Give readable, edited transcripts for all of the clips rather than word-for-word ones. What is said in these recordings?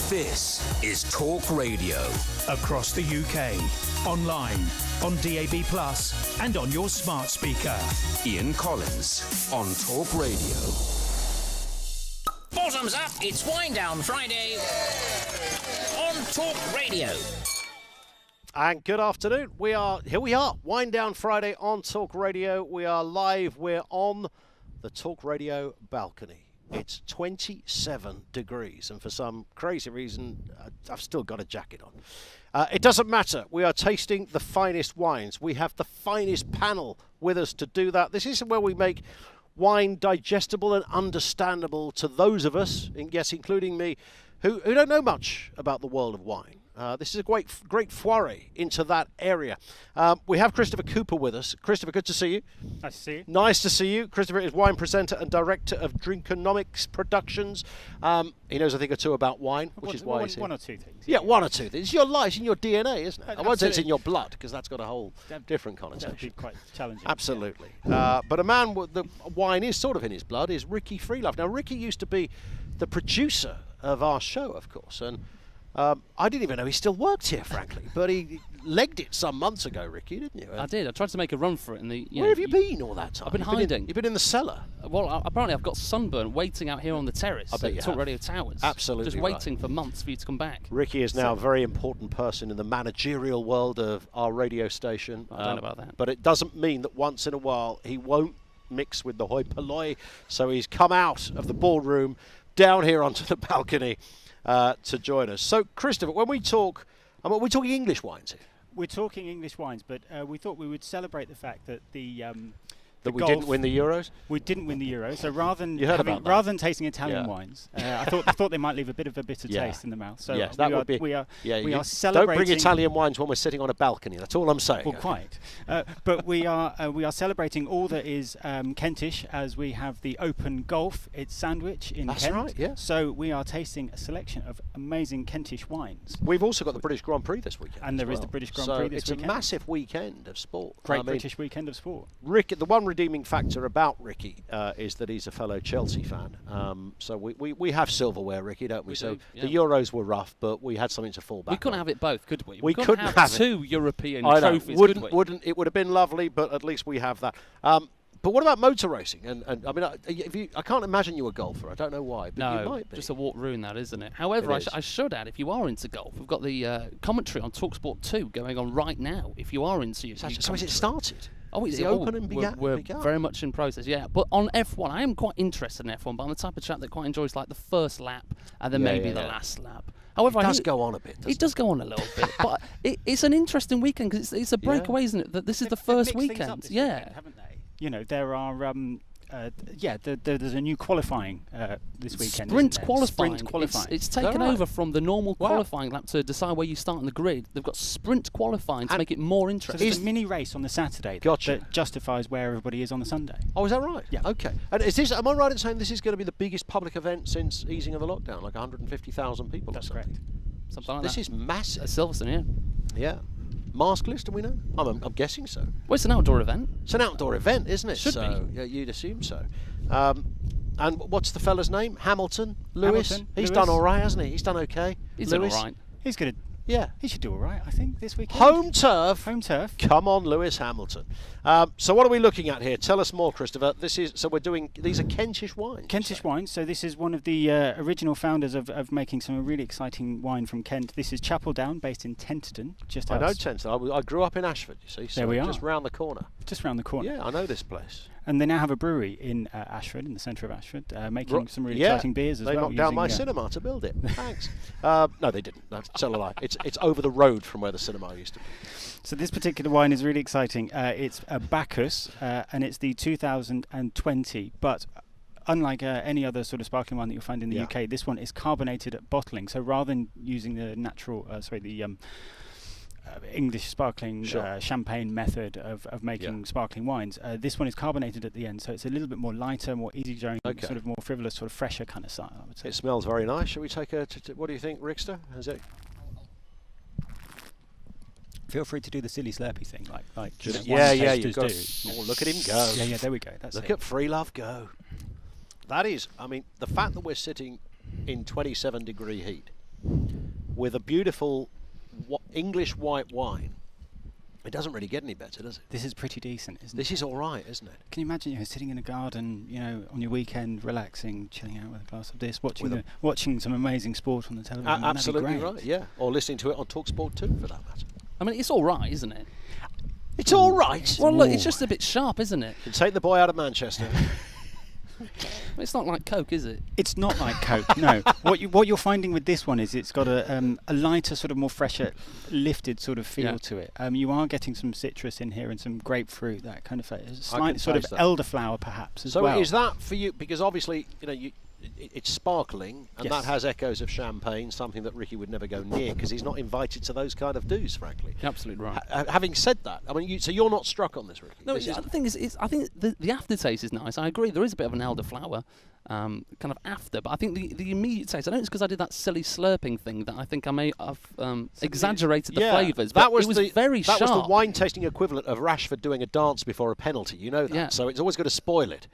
This is Talk Radio. Across the UK, online, on DAB+, and on your smart speaker. Ian Collins on Talk Radio. Bottoms up, it's Wind Down Friday on Talk Radio. And good afternoon. Here we are, Wind Down Friday on Talk Radio. We are live. We're on the Talk Radio balcony. It's 27 degrees, and for some crazy reason, I've still got a jacket on. It doesn't matter. We are tasting the finest wines. We have the finest panel with us to do that. This is where we make wine digestible and understandable to those of us, and yes, including me, who don't know much about the world of wine. This is a great foray into that area. We have Christopher Cooper with us. Christopher, good to see you. Nice to see you. Nice to see you. Christopher is wine presenter and director of Drinkonomics Productions. He knows a thing or two about wine, which is why he's here. One or two things. Yeah, one or two things. It's your life, it's in your DNA, isn't it? I won't say it's in Absolutely. your blood, because that's got a whole different That would be connotation. quite challenging. Absolutely. But a man with the wine is sort of in his blood is Ricky Freelove. Now, Ricky used to be the producer of our show, of course, and I didn't even know he still worked here, frankly. But he legged it some months ago, Ricky, didn't you? I did. I tried to make a run for it. Where have you been all that time? I've been hiding. You've been in the cellar. Well, apparently I've got sunburn waiting out here on the terrace I bet you at Talk have. Radio Towers. Absolutely Just right. waiting for months for you to come back. Ricky is now a very important person in the managerial world of our radio station. I don't know about that. But it doesn't mean that once in a while he won't mix with the hoi polloi. So he's come out of the boardroom down here onto the balcony to join us. So, Christopher, when we talk, we're talking English wines here. We're talking English wines, but we thought we would celebrate the fact that That we didn't win the Euros? We didn't win the Euros, so rather than You heard about that. rather than tasting Italian Yeah. wines, I thought they might leave a bit of a bitter Yeah. taste in the mouth. So Yes, that would be. we are you celebrating. Don't bring Italian wines when we're sitting on a balcony. That's all I'm saying. Well, quite. But we are celebrating all that is Kentish, as we have the Open Gulf. It's Sandwich in That's Kent. right, yeah. So we are tasting a selection of amazing Kentish wines. We've also got the British Grand Prix this weekend. And as there is well. the British Grand So Prix this it's weekend. a massive weekend of sport. Great I mean, British weekend of sport. Rick, the one redeeming factor about Ricky is that he's a fellow Chelsea fan. So we have silverware, Ricky, don't we? We So do, yeah. the Euros were rough, but we had something to fall back We couldn't on. have it both, could we? We couldn't couldn't have it. two European I know. trophies, could we? It would have been lovely, but at least we have that. But what about motor racing? And I mean, I can't imagine you a golfer. I don't know why, but you No, might be. just a walk ruin that, isn't it? However, It is. I should add, if you are into golf, we've got the commentary on TalkSport 2 going on right now. If you are into your So has it commentary. started? Oh, Is is it it open and We're begun? very much in process, yeah. But on F1, I am quite interested in F1, but I'm the type of chap that quite enjoys like the first lap and then Yeah, maybe yeah, the yeah. last lap. However, It I does think go on a bit. it does go on a little bit, but it's an interesting weekend because it's a breakaway, isn't it? That this is the first They've mixed things up weekend, this yeah. weekend, haven't they? You know, there are there's a new qualifying this weekend. Sprint isn't there? qualifying. Sprint qualifying. It's taken right? over from the normal Wow. qualifying lap to decide where you start on the grid. They've got sprint qualifying to And make it more so interesting. there's a mini race on the Saturday Gotcha. that justifies where everybody is on the Sunday. Oh, is that right? Yeah. Okay. And is this? Am I right in saying this is going to be the biggest public event since easing of the lockdown? Like 150,000 people. That's or something? correct. Something like This that. is massive. At Silverstone, yeah. Yeah. Mask list, do we know? I'm guessing so. Well, it's an outdoor event. It's an outdoor event, isn't it? Should so, be. Yeah, you'd assume so. And what's the fella's name? Hamilton? Lewis? Hamilton, He's Lewis. done all right, hasn't he? He's done okay. He's done Lewis? all right. He's gonna. Yeah. He should do all right, I think, this weekend. Home turf. Home turf. Come on, Lewis Hamilton. So what are we looking at here? Tell us more, Christopher. These are Kentish wines. Kentish wine. So this is one of the original founders of making some really exciting wine from Kent. This is Chapel Down, based in Tenterden, just I know outside, Tenterden. I grew up in Ashford, you see. So There we are. Just round the corner. just round the corner. Yeah, I know this place. And they now have a brewery in Ashford, in the centre of Ashford, making some really Yeah, exciting beers as they well. knocked down my using, cinema to build it. Thanks. No, they didn't. That's tell a lie. It's over the road from where the cinema used to be. So this particular wine is really exciting. It's a Bacchus, and it's the 2020. But unlike any other sort of sparkling wine that you'll find in the Yeah. UK, this one is carbonated at bottling. So rather than using the English sparkling Sure. champagne method of making sparkling wines, this one is carbonated at the end. So it's a little bit more lighter, more easygoing, Okay. sort of more frivolous, sort of fresher kind of style, I would say. It smells very nice. Shall we take a? What do you think, Rickster? Is it? Feel free to do the silly slurpy thing, like Just- wine yeah, tasters you've got. do. Oh, look at him go! Yeah, there we go. That's Look it. at Freelove go. That is, I mean, the fact that we're sitting in 27-degree heat with a beautiful English white wine. It doesn't really get any better, does it? This is pretty decent, isn't it? This is all right, isn't it? Can you imagine sitting in a garden, on your weekend, relaxing, chilling out with a glass of this, watching some amazing sport on the television? Absolutely right, yeah. Or listening to it on TalkSport too, for that matter. I mean, it's all right, isn't it? It's all right. Well, look, it's just a bit sharp, isn't it? You can take the boy out of Manchester. It's not like Coke, is it? It's not like Coke, no. What you're finding with this one is it's got a lighter, sort of more fresher, lifted sort of feel to it. You are getting some citrus in here and some grapefruit, that kind of flavor. Slight sort of elderflower, perhaps, as well. So is that for you? Because obviously, it's sparkling, and that has echoes of champagne, something that Ricky would never go near because he's not invited to those kind of do's, frankly. You're absolutely right. Having said that, I mean, so you're not struck on this, Ricky? No, the thing is, I think the aftertaste is nice. I agree, there is a bit of an elderflower kind of after, but I think the immediate taste, I don't know, it's because I did that silly slurping thing that I think I may have exaggerated the flavours, but it was very sharp. That was the wine tasting equivalent of Rashford doing a dance before a penalty, you know that, so it's always going to spoil it.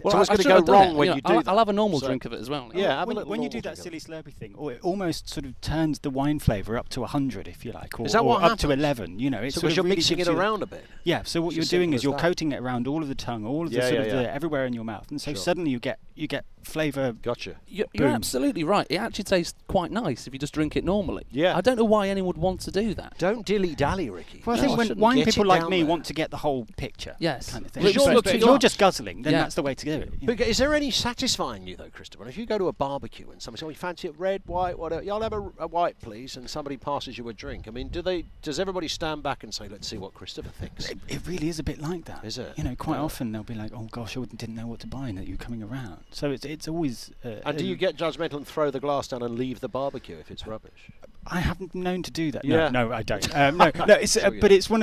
Well, it's always going to go wrong when you do that. I'll have a normal drink of it as well. Yeah, when you do that silly slurpy thing, or it almost sort of turns the wine flavour up to 100, if you like, or up to 11. It's so you're mixing it around a bit. Yeah. So what you're doing is you're coating it around all of the tongue, all of the sort of everywhere in your mouth, and so suddenly you get flavour. Gotcha. You're absolutely right. It actually tastes quite nice if you just drink it normally. Yeah. I don't know why anyone would want to do that. Don't dilly-dally, Ricky. Well, I think when wine people like me want to get the whole picture. Yes. Kind of thing. If you're just guzzling, then that's the way to do it. Is there any satisfying you though, Christopher? If you go to a barbecue and somebody says, "You fancy it red, white, whatever? Y'all have a white, please," and somebody passes you a drink. I mean, does everybody stand back and say, "Let's see what Christopher thinks"? It really is a bit like that. Is it? Quite often they'll be like, "Oh gosh, I didn't know what to buy," and that you're coming around. So it's always. And do you get judgmental and throw the glass down and leave the barbecue if it's rubbish? I haven't known to do that. Yeah. No, I don't. But it's one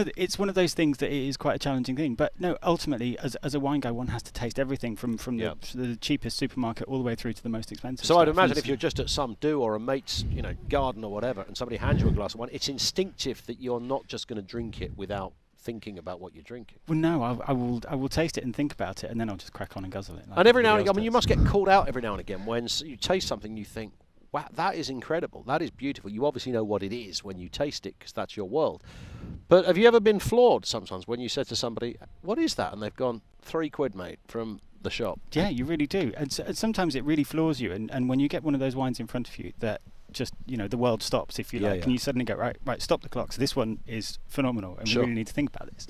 of those things that it is quite a challenging thing. But no, ultimately, as a wine guy, one has to taste everything from the cheapest supermarket all the way through to the most expensive. So I'd imagine if you're just at some do or a mate's, garden or whatever, and somebody hands you a glass of wine, it's instinctive that you're not just going to drink it without thinking about what you're drinking. Well, no, I will taste it and think about it, and then I'll just crack on and guzzle it. And every now and again, you must get called out every now and again when you taste something you think, wow, that is incredible, that is beautiful. You obviously know what it is when you taste it because that's your world. But have you ever been floored sometimes when you said to somebody, "What is that?" and they've gone, £3, mate, from the shop? Yeah, you really do. And sometimes it really floors you. And when you get one of those wines in front of you that just, the world stops, if you like, and you suddenly go, right, stop the clock. So this one is phenomenal, and we really need to think about this.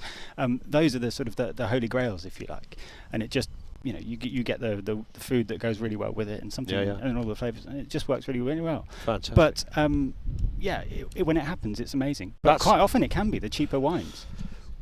Those are the sort of the holy grails, if you like. And it just, you get the food that goes really well with it, and something, and all the flavours, and it just works really, really well. Fantastic. But when it happens, it's amazing. But quite often it can be the cheaper wines.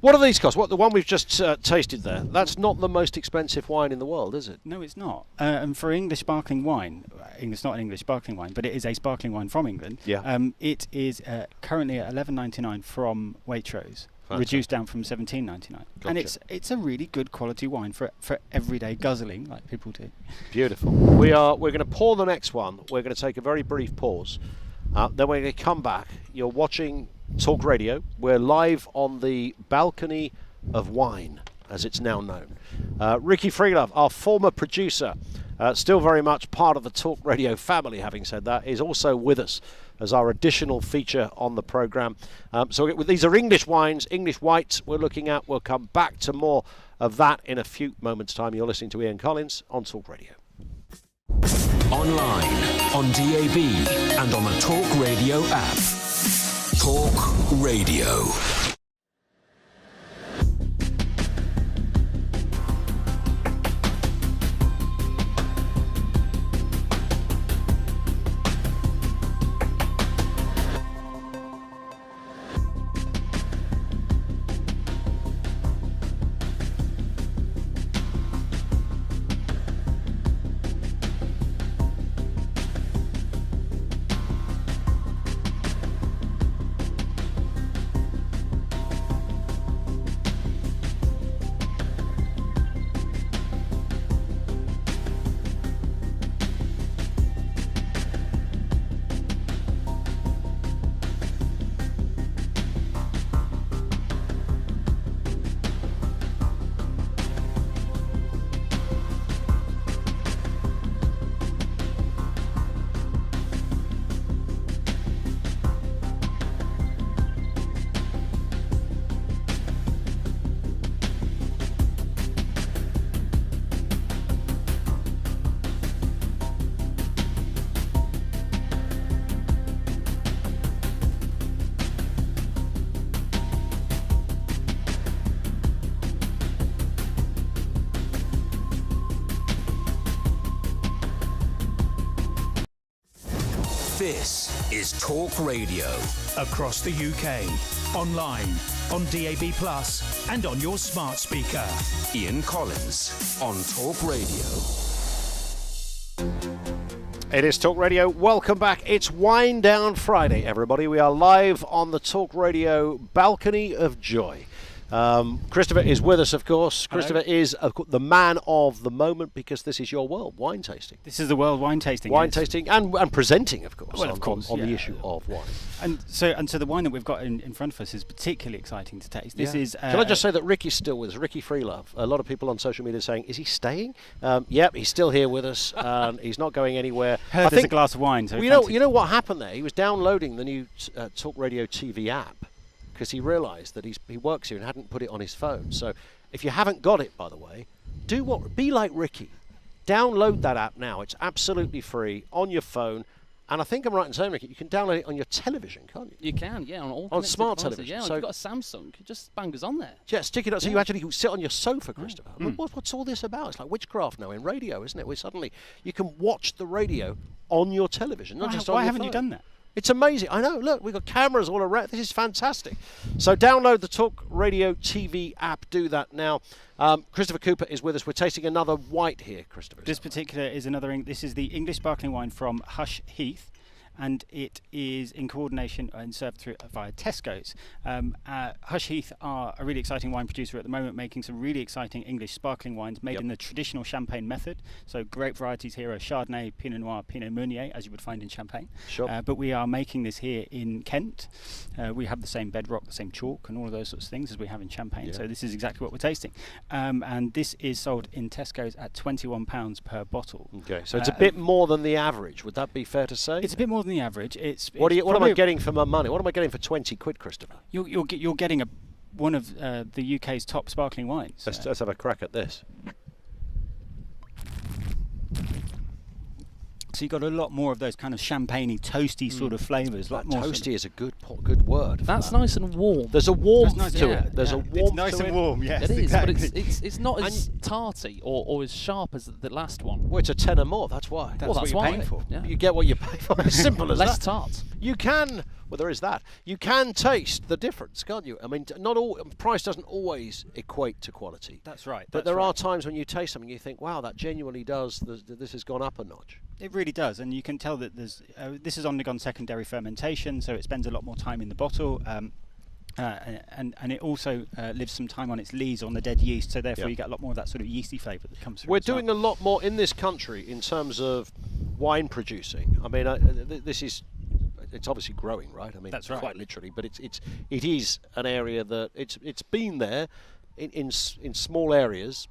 What do these cost? The one we've just tasted there, that's not the most expensive wine in the world, is it? No, it's not. And for English sparkling wine, it's not an English sparkling wine, but it is a sparkling wine from England. Yeah. It is currently at $11.99 from Waitrose, reduced down from $17.99. Gotcha. And it's a really good quality wine for everyday guzzling, like people do. Beautiful. We're going to pour the next one. We're going to take a very brief pause. Then we're going to come back. You're watching Talk Radio. We're live on the balcony of wine, as it's now known. Ricky Freelove, our former producer, still very much part of the Talk Radio family, having said that, is also with us as our additional feature on the programme. So these are English wines, English whites we're looking at. We'll come back to more of that in a few moments' time. You're listening to Ian Collins on Talk Radio. Online, on DAB, and on the Talk Radio app. Talk Radio. This is Talk Radio. Across the UK, online, on DAB+, and on your smart speaker. Ian Collins on Talk Radio. It is Talk Radio. Welcome back. It's Wind Down Friday, everybody. We are live on the Talk Radio balcony of joy. Christopher is with us, of course. Hello. Christopher is the man of the moment because this is your world, wine tasting. This is the world wine tasting. Wine tasting and presenting, of course, Well, of course, on the yeah. issue of wine. And so the wine that we've got in front of us is particularly exciting to taste. This is. Can I just say that Ricky's still with us, Ricky Freelove. A lot of people on social media are saying, is he staying? Yep, he's still here with us. He's not going anywhere. Heard there's a glass of wine. So you know what happened there? He was downloading the new Talk Radio TV app because he realised that he works here and hadn't put it on his phone. So if you haven't got it, by the way, be like Ricky. Download that app now. It's absolutely free on your phone. And I think I'm right in saying, Ricky, you can download it on your television, can't you? You can, yeah, on all On connected smart devices. television. Yeah, So if you've got a Samsung, you just bang us on there. Yeah, stick it up so you actually sit on your sofa, Christopher. Mm. What's all this about? It's like witchcraft now in radio, isn't it? Where suddenly you can watch the radio on your television, not just on Why your haven't you phone. done that? It's amazing. I know. Look, we've got cameras all around. This is fantastic. So download the Talk Radio TV app. Do that now. Christopher Cooper is with us. We're tasting another white here, Christopher. This particular is this is the English sparkling wine from Hush Heath, and it is in coordination and served via Tesco's. Hush Heath are a really exciting wine producer at the moment, making some really exciting English sparkling wines made in the traditional Champagne method. So grape varieties here are Chardonnay, Pinot Noir, Pinot Meunier, as you would find in Champagne. Sure. But we are making this here in Kent. We have the same bedrock, the same chalk, and all of those sorts of things as we have in Champagne. Yeah. So this is exactly what we're tasting. And this is sold in Tesco's at £21 per bottle. Okay, so it's a bit more than the average. Would that be fair to say? It's a bit more than the average. What am I getting for my money? What am I getting for 20 quid, Christopher? You're getting one of the UK's top sparkling wines. Let's have a crack at this. So you've got a lot more of those kind of champagne-y, toasty sort of flavours. Like more toasty is a good word. for That's that. nice and warm. There's a warmth That's nice, to yeah, it. There's yeah. a warmth It's nice to and it. warm, yes. It is, exactly. but it's not as tarty or as sharp as the last one. Well, it's a tenner more, that's why. That's what that's you're why. paying for. Yeah. You get what you pay for. As simple as Less that. tart. You can, well, there is that. You can taste the difference, can't you? I mean, not all price doesn't always equate to quality. That's right. But there are times when you taste something, you think, wow, that genuinely does. This has gone up a notch. It really does, and you can tell that this has undergone secondary fermentation, so it spends a lot more time in the bottle. And it also lives some time on its lees on the dead yeast, so therefore you get a lot more of that sort of yeasty flavour that comes through. We're doing a lot more in this country in terms of wine producing. I mean, it's obviously growing, right? I mean, That's right. quite literally, but it is an area that it's been there in small areas,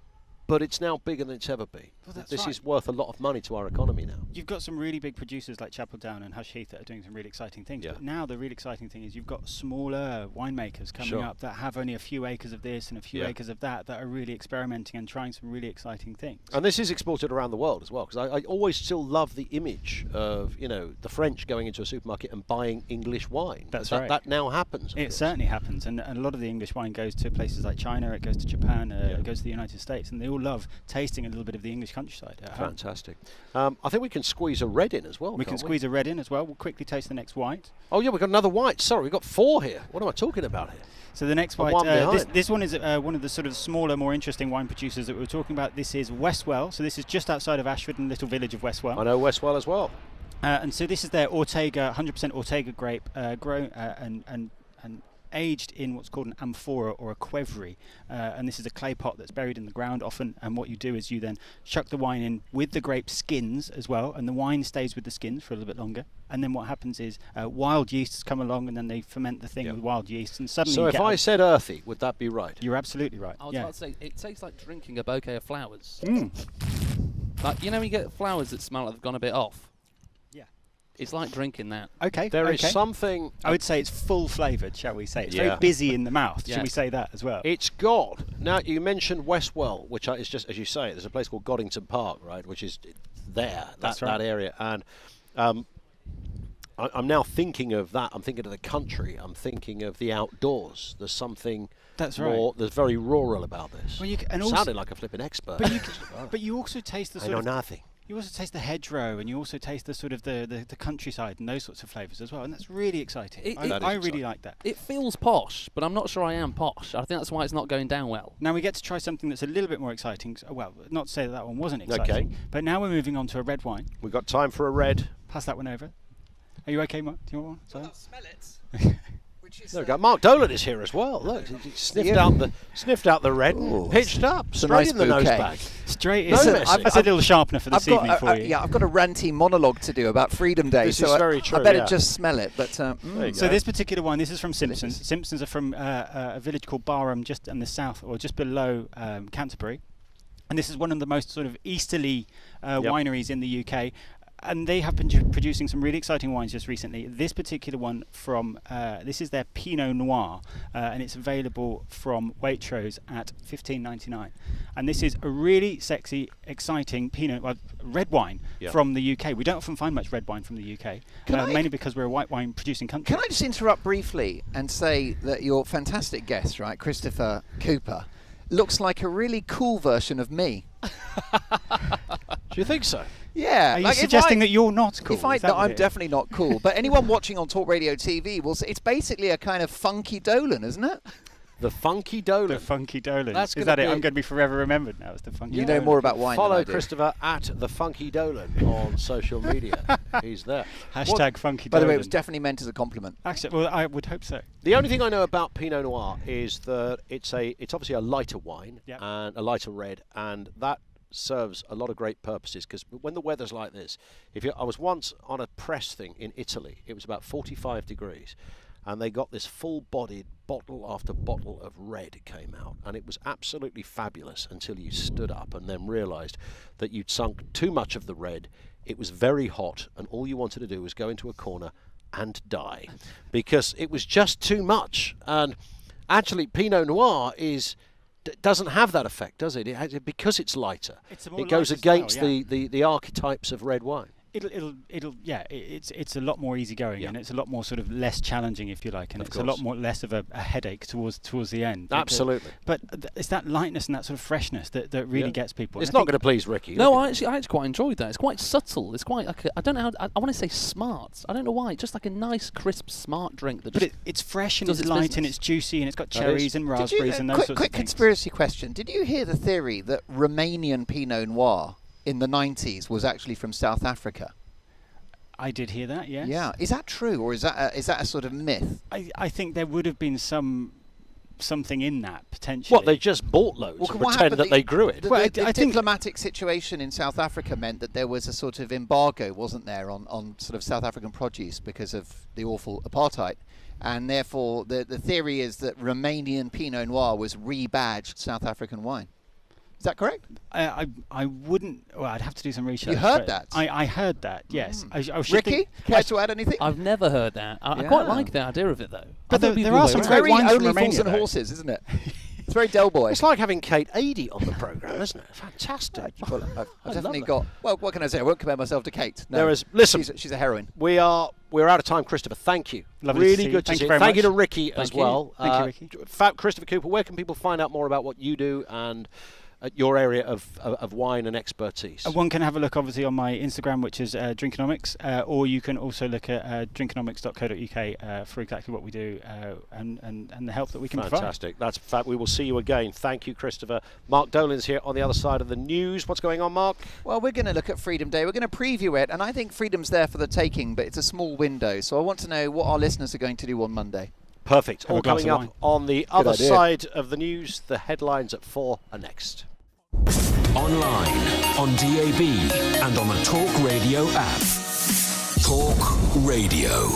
but it's now bigger than it's ever been. Well, that's this right. is worth a lot of money to our economy now. You've got some really big producers like Chapel Down and Hush Heath that are doing some really exciting things. Yeah. But now the really exciting thing is you've got smaller winemakers coming Sure. up that have only a few acres of this and a few Yeah. acres of that are really experimenting and trying some really exciting things. And this is exported around the world as well, because I always still love the image of the French going into a supermarket and buying English wine. That's that, right. That now happens. of It course. certainly happens, and a lot of the English wine goes to places like China, it goes to Japan, it goes to the United States, and they all love tasting a little bit of the English countryside at home. Fantastic. I think we can squeeze a red in as well. We can can't squeeze a red in as well. We'll quickly taste the next white. Oh yeah, we've got another white. Sorry, we've got 4 here. What am I talking about here? So the next And white, one behind. this one is one of the sort of smaller, more interesting wine producers that we were talking about. This is Westwell. So this is just outside of Ashford in the little village of Westwell. I know Westwell as well. And so this is their Ortega, 100% Ortega grape, grown and aged in what's called an amphora or a quevry. And this is a clay pot that's buried in the ground often. And what you do is you then chuck the wine in with the grape skins as well. And the wine stays with the skins for a little bit longer. And then what happens is wild yeasts come along and then they ferment the thing with wild yeast. And suddenly So you if get I said earthy, would that be right? You're absolutely right. I was yeah. about to say, it tastes like drinking a bouquet of flowers. Mm. Like, you know when you get flowers that smell like they've gone a bit off? Yeah. It's like drinking that. Okay. There is okay. something. I would say it's full flavoured, shall we say? It's Yeah. very busy in the mouth. Yeah. Should we say that as well? It's got. Now you mentioned Westwell, which is just as you say. There's a place called Goddington Park, right, which is there. That's that right. area, and I'm now thinking of that. I'm thinking of the country. I'm thinking of the outdoors. There's something. That's more, there's very rural about this. Well, and also, sounded like a flipping expert. but you also taste the I sort know of nothing. You also taste the hedgerow, and you also taste the sort of the countryside and those sorts of flavours as well, and that's really exciting. I really like that. It feels posh, but I'm not sure I am posh. I think that's why it's not going down well. Now we get to try something that's a little bit more exciting. Well, not to say that one wasn't exciting, but now we're moving on to a red wine. We've got time for a red. Pass that one over. Are you okay, Mark? Do you want one? I'll smell it. There we go. Mark Dolan is here as well. Look, he sniffed out the red, and pitched up straight in the nose bag. Straight in. That's a little sharpener for this evening for you. Yeah, I've got a ranty monologue to do about Freedom Day, This so is very true, I better yeah. just smell it. But So this particular one, this is from Simpsons. Simpsons are from a village called Barham, just in the south, or just below Canterbury. And this is one of the most sort of easterly wineries in the UK. And they have been producing some really exciting wines just recently. This particular one from, this is their Pinot Noir, and it's available from Waitrose at $15.99. And this is a really sexy, exciting red wine from the UK. We don't often find much red wine from the UK, mainly because we're a white wine producing country. can I just interrupt briefly and say that your fantastic guest, right, Christopher Cooper, looks like a really cool version of me. Do you think so? Yeah. Are you suggesting that you're not cool? I'm definitely not cool. But anyone watching on Talk Radio TV will say it's basically a kind of funky Dolan, isn't it? The Funky Dolan. The Funky Dolan. That's is that it? be- I'm going to be forever remembered now as the Funky You Dolan. know more about wine than Follow I do. Christopher at the Funky Dolan on social media. He's there. Hashtag Funky By Dolan. the way, it was definitely meant as a compliment. Actually, well, I would hope so. The only thing I know about Pinot Noir is that it's obviously a lighter wine and a lighter red, and that serves a lot of great purposes, because when the weather's like this, I was once on a press thing in Italy. It was about 45 degrees, and they got this full-bodied bottle after bottle of red came out, and it was absolutely fabulous until you stood up and then realised that you'd sunk too much of the red. It was very hot, and all you wanted to do was go into a corner and die, because it was just too much. And actually, Pinot Noir doesn't have that effect, does it? Because it's lighter. It goes against the archetypes of red wine. It's a lot more easygoing, and it's a lot more sort of less challenging, if you like, and it's a lot more less of a headache towards the end. Absolutely. But it's that lightness and that sort of freshness that really gets people. It's not going to please Ricky. No, I actually quite enjoyed that. It's quite subtle. It's quite like I don't know how I want to say smart. I don't know why. It's just like a nice, crisp, smart drink. But it's fresh and it's light and it's juicy and it's got cherries and raspberries and those sorts of things. Quick conspiracy question. Did you hear the theory that Romanian Pinot Noir in the 90s was actually from South Africa? I did hear that, yes. Yeah. Is that true, or is that a sort of myth? I think there would have been something in that, potentially. What, they just bought loads and pretend that they grew it? The diplomatic situation in South Africa meant that there was a sort of embargo, wasn't there, on sort of South African produce because of the awful apartheid. And therefore, the theory is that Romanian Pinot Noir was rebadged South African wine. Is that correct? I wouldn't. Well, I'd have to do some research. You heard that? I heard that. Yes. Ricky, care to add anything? I've never heard that. I quite like the idea of it, though. But there are some It's great very wines from Only Romania, Fools and though. Horses, isn't it? It's very Del Boy. It's like having Kate Adie on the programme, isn't it? Fantastic. Well, I've definitely got. Well, what can I say? I won't compare myself to Kate. No, listen, she's a heroine. We're out of time, Christopher. Thank you. Lovely really to see good you. to see you. Very Thank you much. to Ricky as well. Thank you, Ricky. Christopher Cooper, where can people find out more about what you do and your area of wine and expertise? One can have a look, obviously, on my Instagram, which is Drinkonomics, or you can also look at drinkonomics.co.uk for exactly what we do and the help that we can provide. Fantastic. That's fact. We will see you again. Thank you, Christopher. Mark Dolan's here on the other side of the news. What's going on, Mark? Well, we're going to look at Freedom Day. We're going to preview it, and I think freedom's there for the taking, but it's a small window. So I want to know what our listeners are going to do on Monday. Perfect. Have a All glass coming of up wine. on the other side of the news. The headlines at 4 are next. Online, on DAB, and on the Talk Radio app. Talk Radio.